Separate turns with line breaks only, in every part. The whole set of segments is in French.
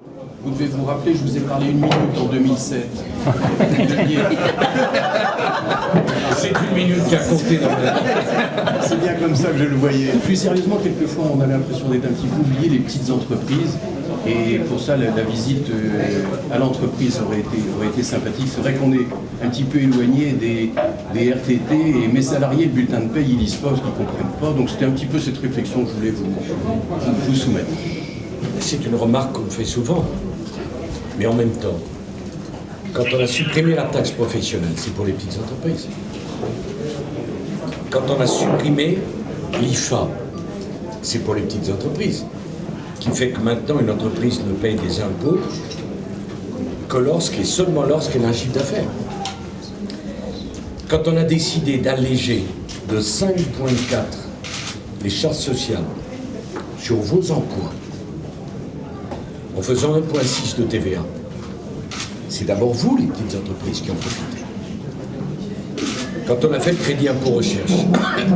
Vous devez vous rappeler, je vous ai parlé 1 minute en 2007.
C'est 1 minute qui a compté dans la...
C'est bien comme ça que je le voyais. Plus sérieusement, quelquefois, on a l'impression d'être un petit peu oublié les petites entreprises. Et pour ça, la visite à l'entreprise aurait été sympathique. C'est vrai qu'on est un petit peu éloigné des RTT et mes salariés, le bulletin de paye, ils lisent pas parce qu'ils ne comprennent pas. Donc c'était un petit peu cette réflexion que je voulais vous soumettre.
C'est une remarque qu'on fait souvent. Mais en même temps, quand on a supprimé la taxe professionnelle, c'est pour les petites entreprises. Quand on a supprimé l'IFA, c'est pour les petites entreprises. Qui fait que maintenant, une entreprise ne paye des impôts que seulement lorsqu'elle a un chiffre d'affaires. Quand on a décidé d'alléger de 5,4 les charges sociales sur vos emplois, en faisant 1,6 de TVA, c'est d'abord vous, les petites entreprises, qui en profitez. Quand on a fait le crédit impôt recherche,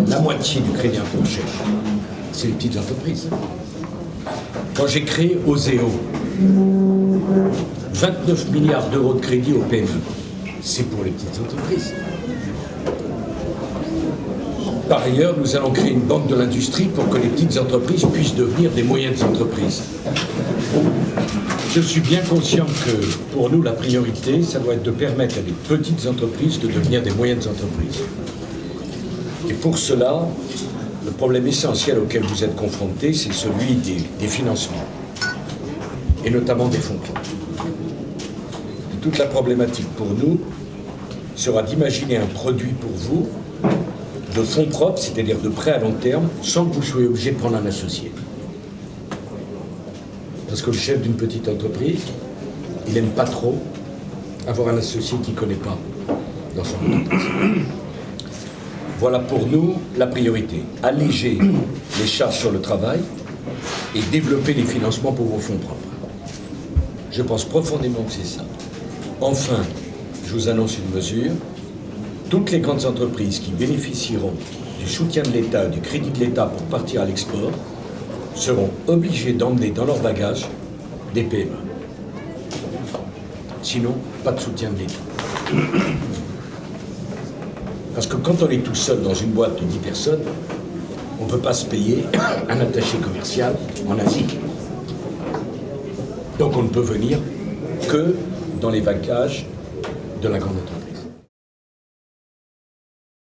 la moitié du crédit impôt recherche, c'est les petites entreprises. Quand j'ai créé Oseo, 29 milliards d'euros de crédit au PME, c'est pour les petites entreprises. Par ailleurs, nous allons créer une banque de l'industrie pour que les petites entreprises puissent devenir des moyennes entreprises. Je suis bien conscient que pour nous, la priorité, ça doit être de permettre à des petites entreprises de devenir des moyennes entreprises. Et pour cela, le problème essentiel auquel vous êtes confrontés, c'est celui des financements, et notamment des fonds propres. Et toute la problématique pour nous sera d'imaginer un produit pour vous de fonds propres, c'est-à-dire de prêts à long terme, sans que vous soyez obligé de prendre un associé. Parce que le chef d'une petite entreprise, il n'aime pas trop avoir un associé qu'il ne connaît pas dans son entreprise. Voilà pour nous la priorité. Alléger les charges sur le travail et développer les financements pour vos fonds propres. Je pense profondément que c'est ça. Enfin, je vous annonce une mesure. Toutes les grandes entreprises qui bénéficieront du soutien de l'État, du crédit de l'État pour partir à l'export, seront obligées d'emmener dans leur bagage des PME. Sinon, pas de soutien de l'État. Parce que quand on est tout seul dans une boîte de 10 personnes, on ne peut pas se payer un attaché commercial en Asie. Donc on ne peut venir que dans les bagages de la grande entreprise.